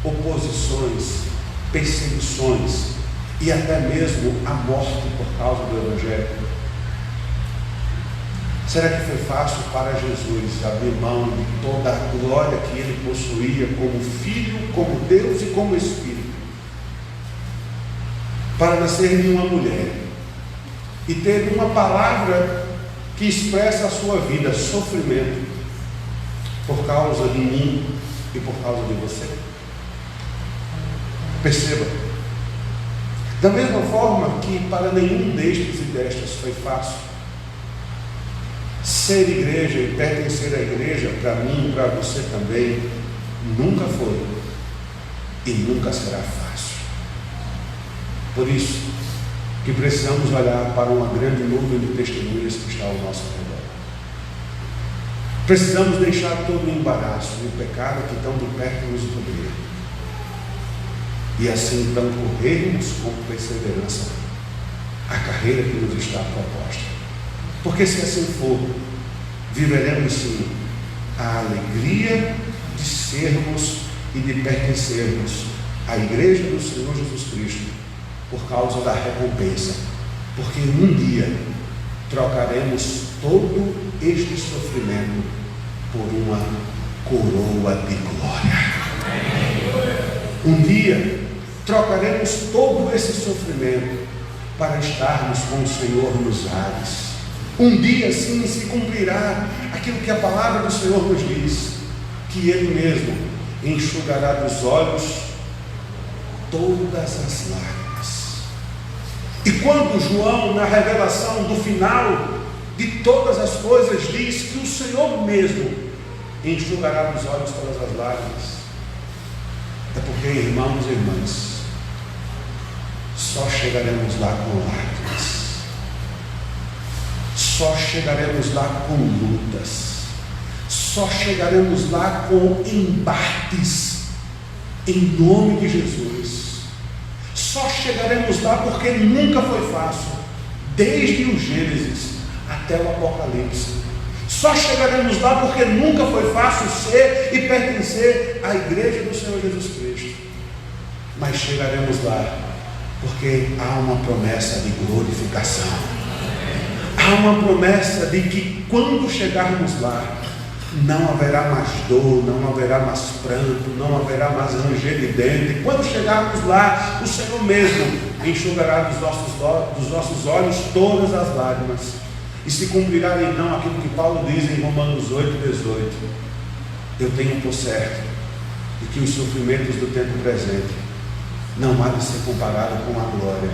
oposições perseguições e até mesmo a morte por causa do Evangelho. Será que foi fácil para Jesus abrir mão de toda a glória que ele possuía como Filho, como Deus e como Espírito, para nascer de uma mulher e ter uma palavra que expressa a sua vida, sofrimento, por causa de mim e por causa de você? Perceba, da mesma forma que para nenhum destes e destas foi fácil, ser igreja e pertencer à igreja, para mim e para você também, nunca foi e nunca será fácil. Por isso que precisamos olhar para uma grande nuvem de testemunhas que está ao nosso redor. Precisamos deixar todo o embaraço e o pecado que tão de perto nos rodeia, e assim então corrermos com perseverança a carreira que nos está proposta. Porque se assim for, viveremos sim a alegria de sermos e de pertencermos à igreja do Senhor Jesus Cristo, por causa da recompensa, porque um dia trocaremos todo este sofrimento por uma coroa de glória. Um dia trocaremos todo esse sofrimento para estarmos com o Senhor nos ares. Um dia sim se cumprirá aquilo que a palavra do Senhor nos diz, que Ele mesmo enxugará dos olhos todas as lágrimas. E quando João, na revelação do final de todas as coisas, diz que o Senhor mesmo enxugará dos olhos todas as lágrimas, é porque, irmãos e irmãs, só chegaremos lá com lágrimas, só chegaremos lá com lutas, só chegaremos lá com embates, em nome de Jesus. Só chegaremos lá porque nunca foi fácil, desde o Gênesis até o Apocalipse. Só chegaremos lá porque nunca foi fácil ser e pertencer à igreja do Senhor Jesus Cristo. Mas chegaremos lá porque há uma promessa de glorificação. Há uma promessa de que quando chegarmos lá, não haverá mais dor, não haverá mais pranto, não haverá mais ranger de dente. Quando chegarmos lá, o Senhor mesmo enxugará dos nossos olhos todas as lágrimas. E se cumprirá então aquilo que Paulo diz em Romanos 8:18. Eu tenho por certo de que os sofrimentos do tempo presente não há de ser comparado com a glória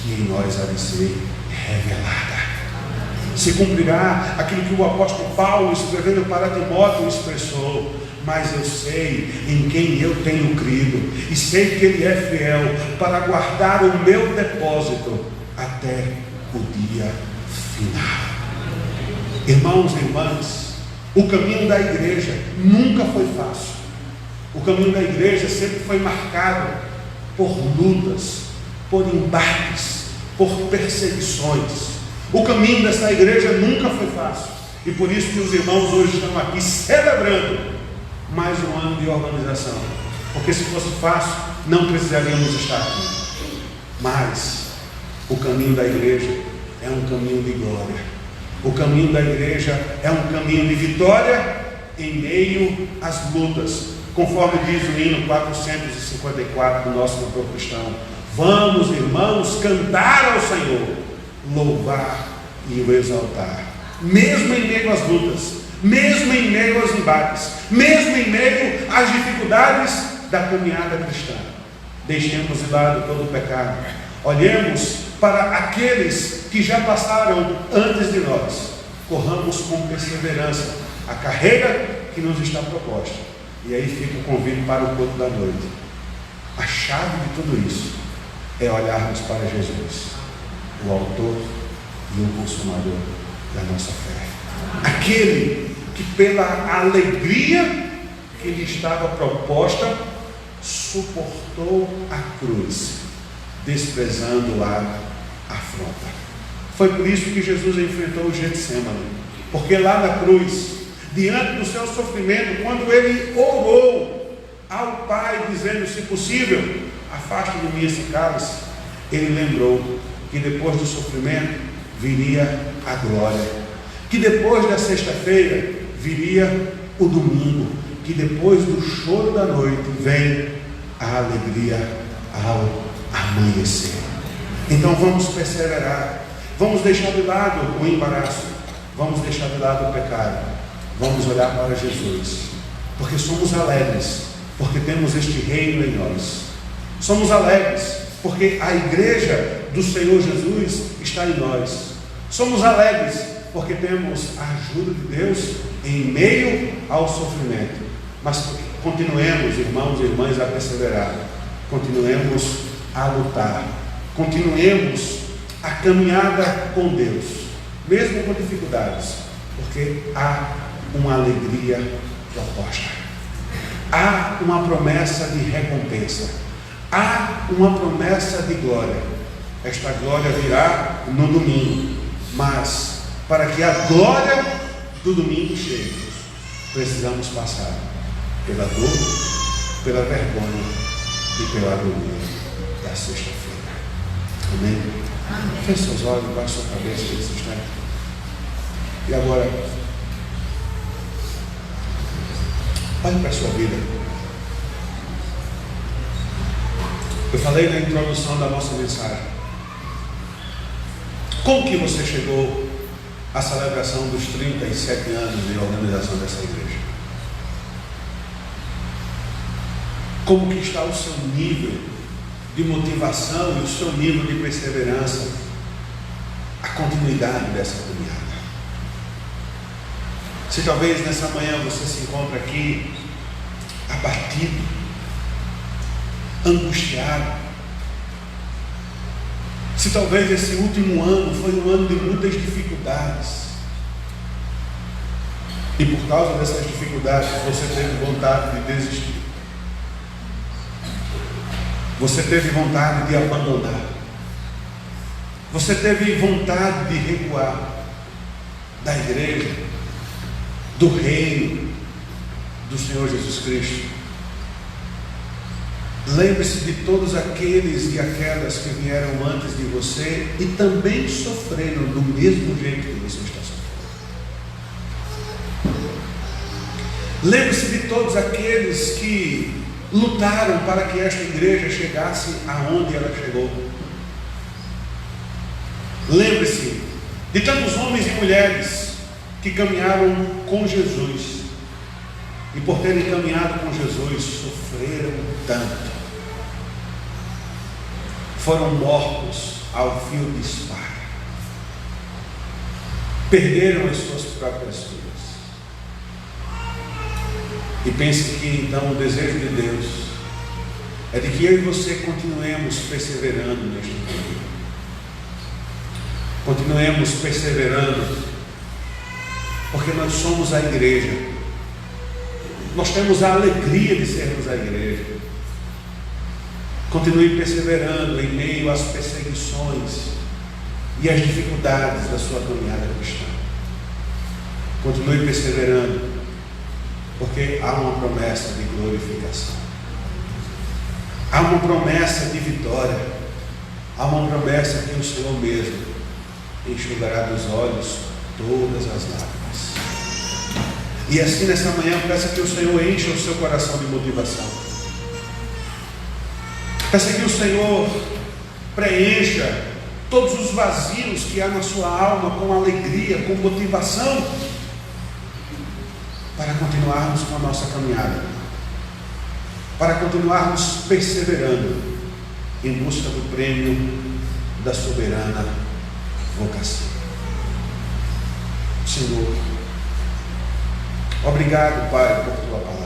que em nós há de ser revelada. Se cumprirá aquilo que o apóstolo Paulo, escrevendo para Timóteo, expressou: mas eu sei em quem eu tenho crido, e sei que Ele é fiel para guardar o meu depósito até o dia final. Irmãos e irmãs, o caminho da igreja nunca foi fácil. O caminho da igreja sempre foi marcado por lutas, por embates, por perseguições. O caminho dessa igreja nunca foi fácil, e por isso que os irmãos hoje estão aqui celebrando mais um ano de organização, porque se fosse fácil, não precisaríamos estar aqui. Mas o caminho da igreja é um caminho de glória, o caminho da igreja é um caminho de vitória em meio às lutas, conforme diz o hino 454 do nosso cantor cristão: vamos, irmãos, cantar ao Senhor, louvar e o exaltar, mesmo em meio às lutas, mesmo em meio aos embates, mesmo em meio às dificuldades da caminhada cristã. Deixemos de lado todo o pecado, olhemos para aqueles que já passaram antes de nós, corramos com perseverança a carreira que nos está proposta. E aí fica o convite para o culto da noite. A chave de tudo isso é olharmos para Jesus, o autor e o consumador da nossa fé, aquele que pela alegria que lhe estava proposta suportou a cruz, desprezando a afronta. Foi por isso que Jesus enfrentou o Getsemane, porque lá na cruz, diante do seu sofrimento, quando ele orou ao Pai dizendo: se possível, afaste de mim esse cálice, ele lembrou que depois do sofrimento viria a glória, que depois da sexta-feira viria o domingo, que depois do choro da noite vem a alegria ao amanhecer. Então vamos perseverar, vamos deixar de lado o embaraço, vamos deixar de lado o pecado, vamos olhar para Jesus, porque somos alegres, porque temos este reino em nós. Somos alegres porque a igreja do Senhor Jesus está em nós. Somos alegres porque temos a ajuda de Deus em meio ao sofrimento. Mas continuemos, irmãos e irmãs, a perseverar, continuemos a lutar, continuemos a caminhada com Deus, mesmo com dificuldades, porque há uma alegria proposta, há uma promessa de recompensa, há uma promessa de glória. Esta glória virá no domingo, mas para que a glória do domingo chegue, precisamos passar pela dor, pela vergonha e pela agonia da sexta-feira. Amém? Feche seus olhos, baixe sua cabeça nesse instante. E agora, olhe para a sua vida. Eu falei na introdução da nossa mensagem. Como que você chegou à celebração dos 37 anos de organização dessa igreja? Como que está o seu nível de motivação e o seu nível de perseverança, a continuidade dessa caminhada? Se talvez nessa manhã você se encontra aqui abatido, angustiado, se talvez esse último ano foi um ano de muitas dificuldades, e por causa dessas dificuldades você teve vontade de desistir, você teve vontade de abandonar, você teve vontade de recuar da igreja, do reino do Senhor Jesus Cristo. Lembre-se de todos aqueles e aquelas que vieram antes de você e também sofreram do mesmo jeito que você está sofrendo. Lembre-se de todos aqueles que lutaram para que esta igreja chegasse aonde ela chegou. Lembre-se de tantos homens e mulheres que caminharam com Jesus e por terem caminhado com Jesus sofreram tanto, foram mortos ao fio de espada, perderam as suas próprias vidas. E pense que então o desejo de Deus é de que eu e você continuemos perseverando neste caminho, continuemos perseverando, porque nós somos a igreja, nós temos a alegria de sermos a igreja. Continue perseverando em meio às perseguições e às dificuldades da sua caminhada cristã. Continue perseverando, porque há uma promessa de glorificação, há uma promessa de vitória, há uma promessa que o Senhor mesmo enxugará dos olhos todas as lágrimas. E assim nessa manhã peça que o Senhor encha o seu coração de motivação. Peça que o Senhor preencha todos os vazios que há na sua alma com alegria, com motivação, para continuarmos com a nossa caminhada, para continuarmos perseverando em busca do prêmio da soberana vocação. Senhor, obrigado, Pai, por tua palavra.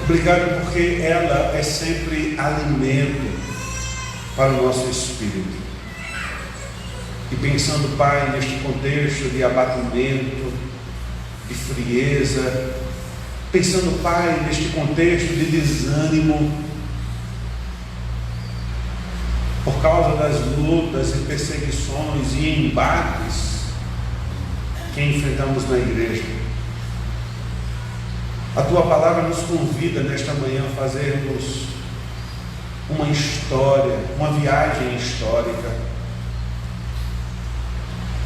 Obrigado porque ela é sempre alimento para o nosso espírito. E pensando, Pai, neste contexto de abatimento, de frieza, pensando, Pai, neste contexto de desânimo, por causa das lutas e perseguições e embates que enfrentamos na igreja. A tua palavra nos convida nesta manhã a fazermos uma história, uma viagem histórica,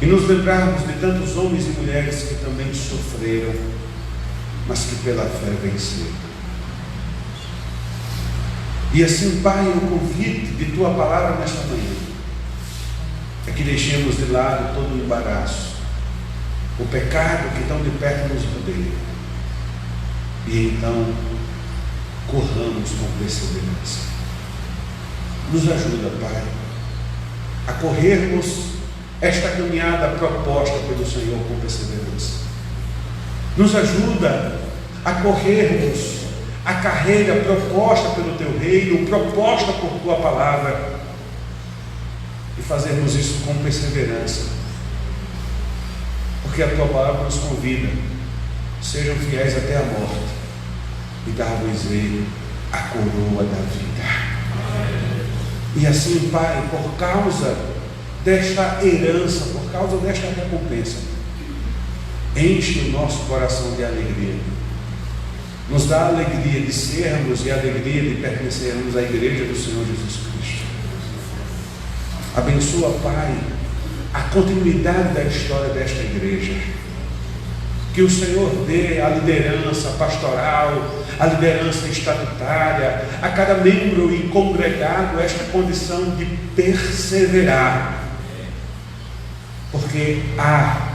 e nos lembrarmos de tantos homens e mulheres que também sofreram, mas que pela fé venceram. E assim, Pai, o convite de tua palavra nesta manhã é que deixemos de lado todo o embaraço, o pecado que tão de perto nos rodeia, e então corramos com perseverança. Nos ajuda, Pai, a corrermos esta caminhada proposta pelo Senhor com perseverança. Nos ajuda a corrermos a carreira proposta pelo Teu reino, proposta por Tua palavra, e fazermos isso com perseverança, porque a Tua palavra nos convida: sejam fiéis até a morte, e dar-vos-ei a coroa da vida. E assim, Pai, por causa desta herança, por causa desta recompensa, enche o nosso coração de alegria, nos dá a alegria de sermos e a alegria de pertencermos à igreja do Senhor Jesus Cristo. Abençoa, Pai, a continuidade da história desta igreja, que o Senhor dê a liderança pastoral, a liderança estatutária, a cada membro e congregado esta condição de perseverar, porque há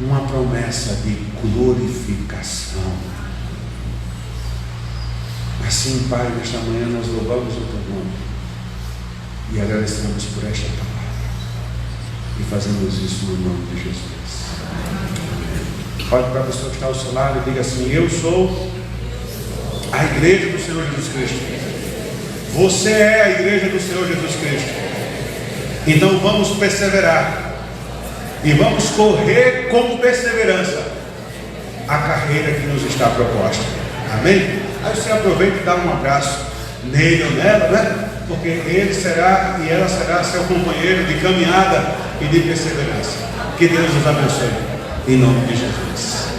uma promessa de glorificação. Assim, Pai, nesta manhã nós louvamos o Teu nome e agradecemos por esta palavra, e fazemos isso no nome de Jesus. Olhe para a pessoa que está ao seu lado e diga assim: eu sou a igreja do Senhor Jesus Cristo. Você é a igreja do Senhor Jesus Cristo. Então vamos perseverar e vamos correr com perseverança a carreira que nos está proposta. Amém? Aí você aproveita e dá um abraço nele ou nela, né? Porque ele será e ela será seu companheiro de caminhada e de perseverança. Que Deus nos abençoe, em nome de Jesus.